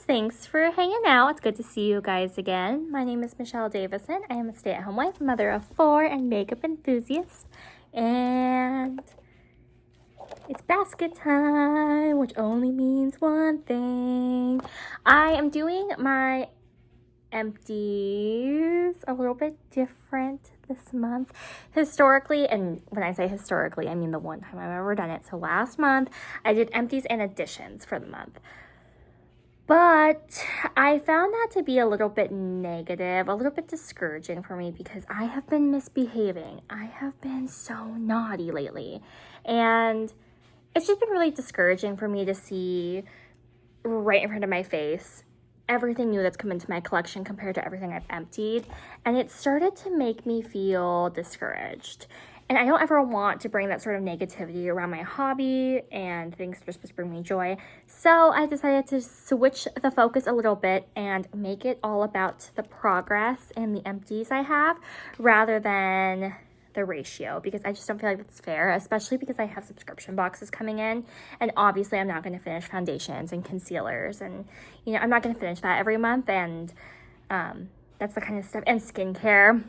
Thanks for hanging out. It's good to see you guys again. My name is Michelle Davison. I am a stay-at-home wife, mother of 4, and makeup enthusiast. And it's basket time, which only means one thing. I am doing my empties a little bit different this month. Historically, and when I say historically, I mean the one time I've ever done it. So last month, I did empties and additions for the month. But I found that to be a little bit negative, a little bit discouraging for me because I have been misbehaving. I have been so naughty lately. And it's just been really discouraging for me to see right in front of my face everything new that's come into my collection compared to everything I've emptied. And it started to make me feel discouraged. And I don't ever want to bring that sort of negativity around my hobby and things that are supposed to bring me joy. So I decided to switch the focus a little bit and make it all about the progress and the empties I have rather than the ratio, because I just don't feel like it's fair, especially because I have subscription boxes coming in. And obviously I'm not going to finish foundations and concealers, and I'm not going to finish that every month. And that's the kind of stuff, and skincare.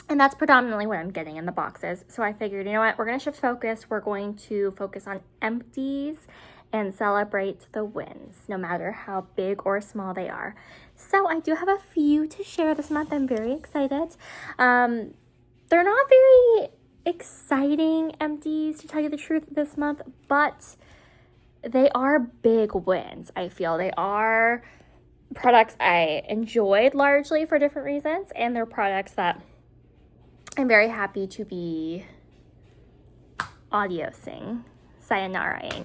And that's predominantly what I'm getting in the boxes. So I figured, you know what, we're going to shift focus. We're going to focus on empties and celebrate the wins, no matter how big or small they are. So I do have a few to share this month. I'm very excited. They're not very exciting empties, to tell you the truth, this month, but they are big wins, I feel. They are products I enjoyed largely for different reasons, and they're products that I'm very happy to be sayonara-ing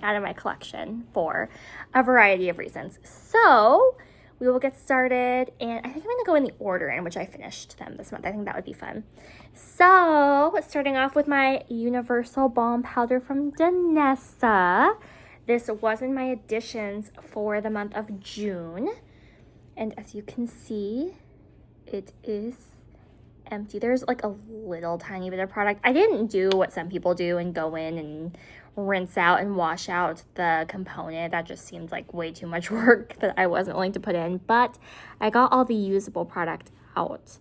out of my collection for a variety of reasons. So we will get started, and I think I'm going to go in the order in which I finished them this month. I think that would be fun. So starting off with my Universal Balm Powder from Danessa. This was in my additions for the month of June. And as you can see, it is empty. There's like a little tiny bit of product. I didn't do what some people do and go in and rinse out and wash out the component. That just seemed like way too much work that I wasn't willing to put in, but I got all the usable product out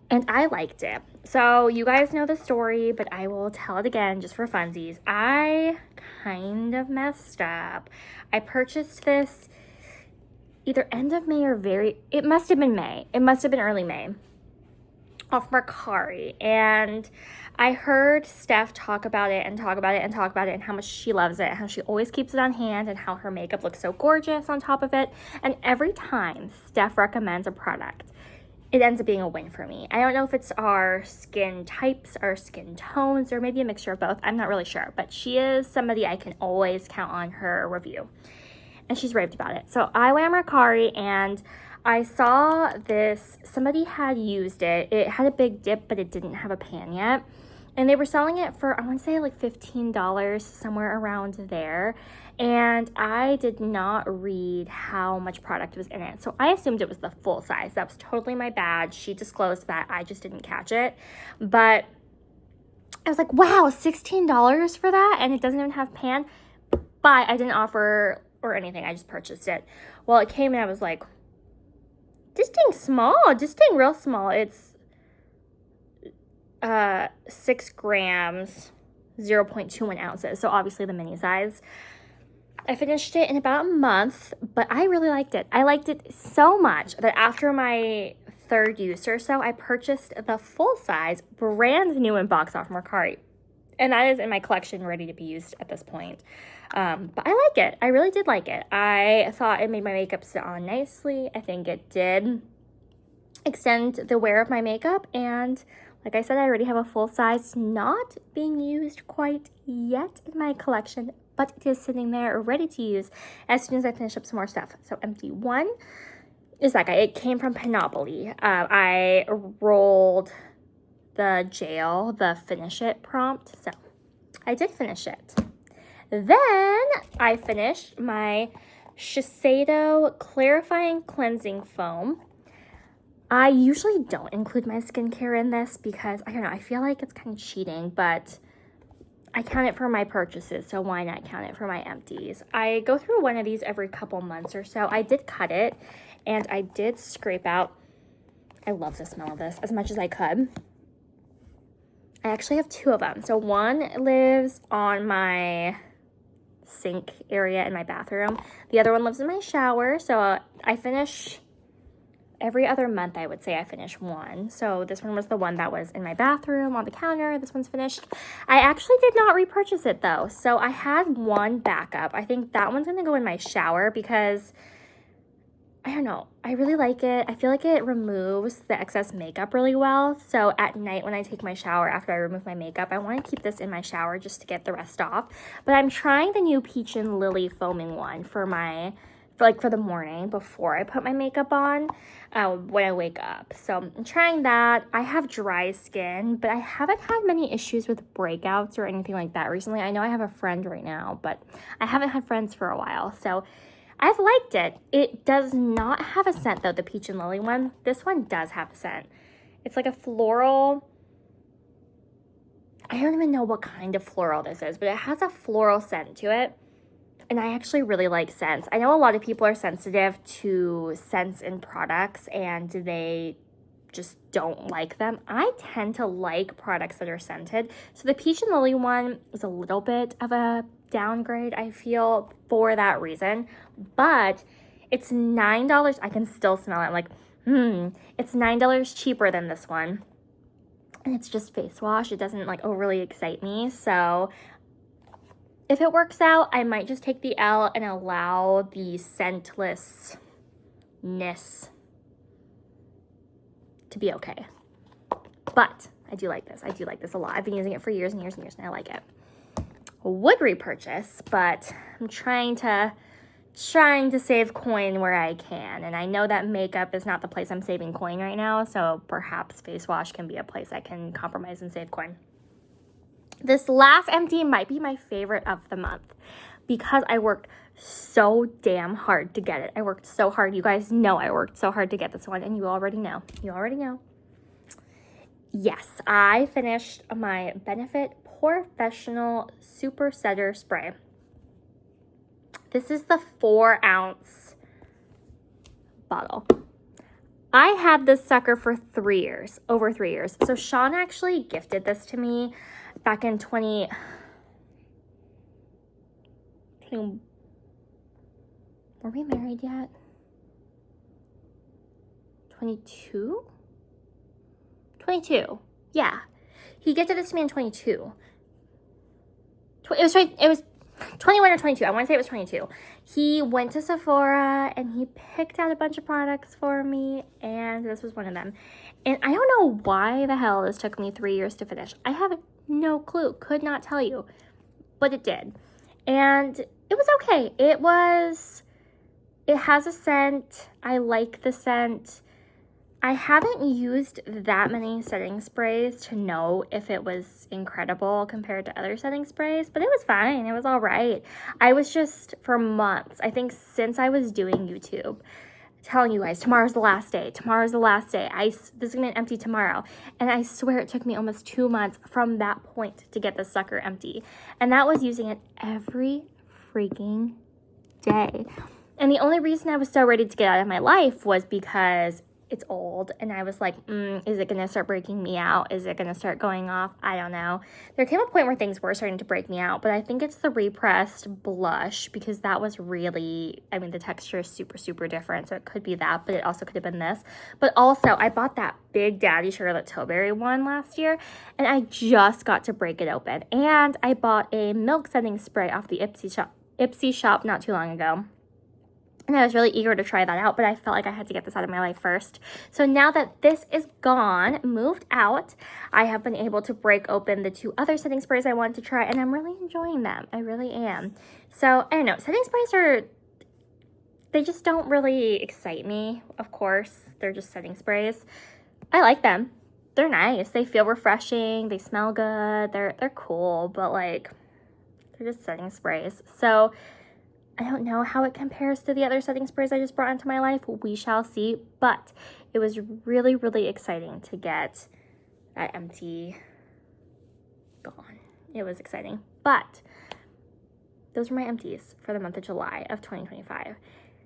and I liked it. So you guys know the story, but I will tell it again just for funsies. I kind of messed up. I purchased this either end of May or it must have been May. It must have been early May, off Mercari, and I heard Steph talk about it and how much she loves it, and how she always keeps it on hand, and how her makeup looks so gorgeous on top of it. And every time Steph recommends a product, it ends up being a win for me. I don't know if it's our skin types, our skin tones, or maybe a mixture of both. I'm not really sure, but she is somebody I can always count on her review, and she's raved about it. So I went on Mercari and I saw this, somebody had used it. It had a big dip, but it didn't have a pan yet. And they were selling it for, I want to say like $15, somewhere around there. And I did not read how much product was in it. So I assumed it was the full size. That was totally my bad. She disclosed that. I just didn't catch it. But I was like, wow, $16 for that? And it doesn't even have pan? But I didn't offer or anything. I just purchased it. Well, it came and I was like, this thing real small. It's 6 grams, 0.21 ounces. So obviously the mini size. I finished it in about a month, but I really liked it. I liked it so much that after my third use or so, I purchased the full size, brand new in box off Mercari. And that is in my collection, ready to be used at this point. But I like it. I really did like it. I thought it made my makeup sit on nicely. I think it did extend the wear of my makeup. And like I said, I already have a full size not being used quite yet in my collection, but it is sitting there ready to use as soon as I finish up some more stuff. So empty one is that guy. It came from Panoply. I rolled the jail, the finish it prompt. So I did finish it. Then I finished my Shiseido Clarifying Cleansing Foam. I usually don't include my skincare in this because, I don't know, I feel like it's kind of cheating, but I count it for my purchases, so why not count it for my empties? I go through one of these every couple months or so. I did cut it, and I did scrape out, I love the smell of this, as much as I could. I actually have two of them. So one lives on my sink area in my bathroom. The other one lives in my shower. So I finish every other month, I would say I finish one. So this one was the one that was in my bathroom on the counter. This one's finished. I actually did not repurchase it though. So I had one backup. I think that one's gonna go in my shower because, I don't know, I really like it. I feel like it removes the excess makeup really well. So at night when I take my shower after I remove my makeup, I want to keep this in my shower just to get the rest off. But I'm trying the new Peach and Lily foaming one for the morning before I put my makeup on when I wake up. So I'm trying that. I have dry skin, but I haven't had many issues with breakouts or anything like that recently. I know I have a friend right now, but I haven't had friends for a while. So I've liked it. It does not have a scent though, the Peach and Lily one. This one does have a scent. It's like a floral. I don't even know what kind of floral this is, but it has a floral scent to it. And I actually really like scents. I know a lot of people are sensitive to scents in products and they just don't like them. I tend to like products that are scented. So the Peach and Lily one is a little bit of a downgrade, I feel, for that reason. But it's $9. I can still smell it. I'm like, it's $9 cheaper than this one. And it's just face wash. It doesn't like overly excite me. So if it works out, I might just take the L and allow the scentlessness to be okay. But I do like this. I do like this a lot. I've been using it for years and years and years, and I like it. Would repurchase, but I'm trying to save coin where I can. And I know that makeup is not the place I'm saving coin right now, so perhaps face wash can be a place I can compromise and save coin. This last empty might be my favorite of the month because I worked so damn hard to get it. I worked so hard. You guys know I worked so hard to get this one, and you already know. You already know. Yes, I finished my Benefit Professional Super Setter Spray. This is the 4-ounce bottle. I had this sucker for 3 years, over 3 years. So Sean actually gifted this to me back in 20 were we married yet? 22? 22. Yeah. He gifted this to me in 22. It was 21 or 22. I want to say it was 22. He went to Sephora and he picked out a bunch of products for me, and this was one of them. And I don't know why the hell this took me 3 years to finish. I have no clue. Could not tell you. But it did. And it was okay. It has a scent. I like the scent. I haven't used that many setting sprays to know if it was incredible compared to other setting sprays, but it was fine. It was all right. I was just, for months, I think since I was doing YouTube, telling you guys, tomorrow's the last day. Tomorrow's the last day. This is going to empty tomorrow. And I swear it took me almost 2 months from that point to get this sucker empty. And that was using it every freaking day. And the only reason I was so ready to get out of my life was because it's old, and I was like, is it going to start breaking me out? Is it going to start going off? I don't know. There came a point where things were starting to break me out, but I think it's the repressed blush, because that was really, I mean, the texture is super, super different, so it could be that, but it also could have been this. But also, I bought that Big Daddy Charlotte Tilbury one last year, and I just got to break it open. And I bought a milk setting spray off the Ipsy shop not too long ago. And I was really eager to try that out, but I felt like I had to get this out of my life first. So now that this is gone, moved out, I have been able to break open the 2 other setting sprays I wanted to try, and I'm really enjoying them. I really am. So, I don't know. Setting sprays they just don't really excite me, of course. They're just setting sprays. I like them. They're nice. They feel refreshing. They smell good. They're cool, but like, they're just setting sprays. So I don't know how it compares to the other setting sprays I just brought into my life. We shall see. But it was really, really exciting to get that empty gone. it was exciting. But those were my empties for the month of July of 2025.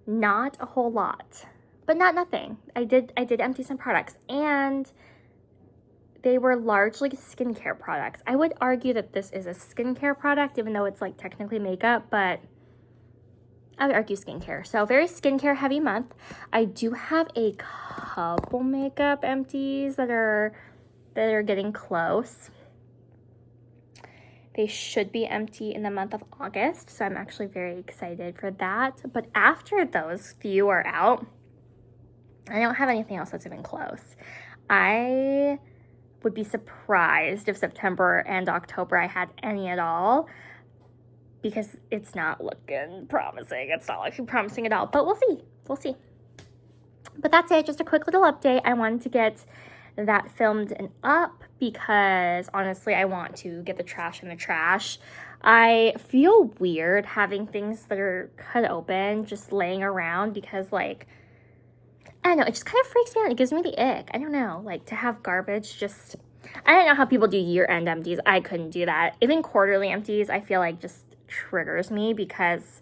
Not a whole lot, but not nothing. I did empty some products, and they were largely skincare products. I would argue that this is a skincare product, even though it's like technically makeup, but I would argue skincare. So very skincare heavy month. I do have a couple makeup empties that are getting close. They should be empty in the month of August, so I'm actually very excited for that. But after those few are out, I don't have anything else that's even close. I would be surprised if September and October I had any at all, because it's not looking promising. It's not looking promising at all, but we'll see. We'll see. But that's it. Just a quick little update. I wanted to get that filmed and up because honestly, I want to get the trash in the trash. I feel weird having things that are cut open just laying around because, like, I don't know, it just kind of freaks me out. It gives me the ick. I don't know, like, to have garbage just, I don't know how people do year-end empties. I couldn't do that. Even quarterly empties, I feel like just triggers me because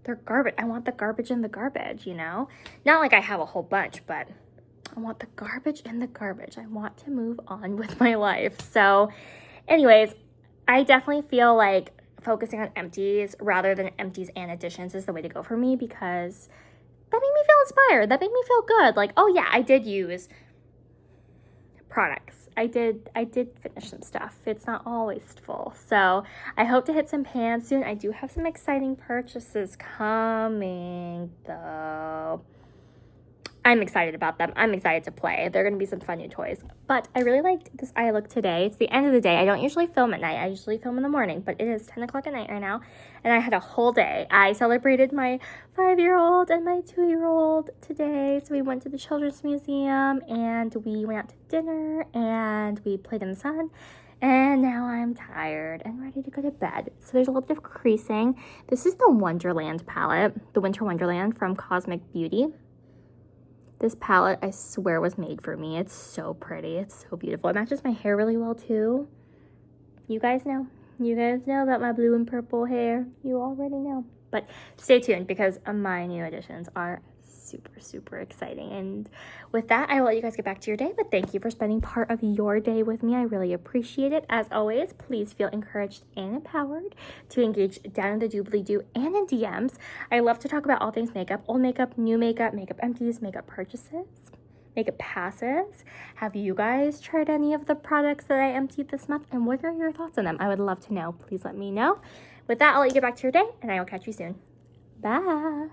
they're garbage. I want the garbage in the garbage, you know? Not like I have a whole bunch, but I want the garbage in the garbage. I want to move on with my life. So anyways, I definitely feel like focusing on empties rather than empties and additions is the way to go for me, because that made me feel inspired. That made me feel good. Like, oh yeah, I did use products. I did finish some stuff. It's not all wasteful. So I hope to hit some pans soon. I do have some exciting purchases coming though. I'm excited about them. I'm excited to play. They're going to be some fun new toys. But I really liked this eye look today. It's the end of the day. I don't usually film at night. I usually film in the morning. But it is 10 o'clock at night right now. And I had a whole day. I celebrated my 5-year-old and my 2-year-old today. So we went to the Children's Museum. And we went out to dinner. And we played in the sun. And now I'm tired and ready to go to bed. So there's a little bit of creasing. This is the Wonderland palette. The Winter Wonderland from Cosmic Beauty. This palette, I swear, was made for me. It's so pretty. It's so beautiful. It matches my hair really well, too. You guys know. You guys know about my blue and purple hair. You already know. But stay tuned because my new additions are super, super exciting. And with that, I will let you guys get back to your day. But thank you for spending part of your day with me. I really appreciate it. As always, please feel encouraged and empowered to engage down in the doobly-doo and in DMs. I love to talk about all things makeup, old makeup, new makeup, makeup empties, makeup purchases, makeup passes. Have you guys tried any of the products that I emptied this month? And what are your thoughts on them? I would love to know. Please let me know. With that, I'll let you get back to your day, and I will catch you soon. Bye.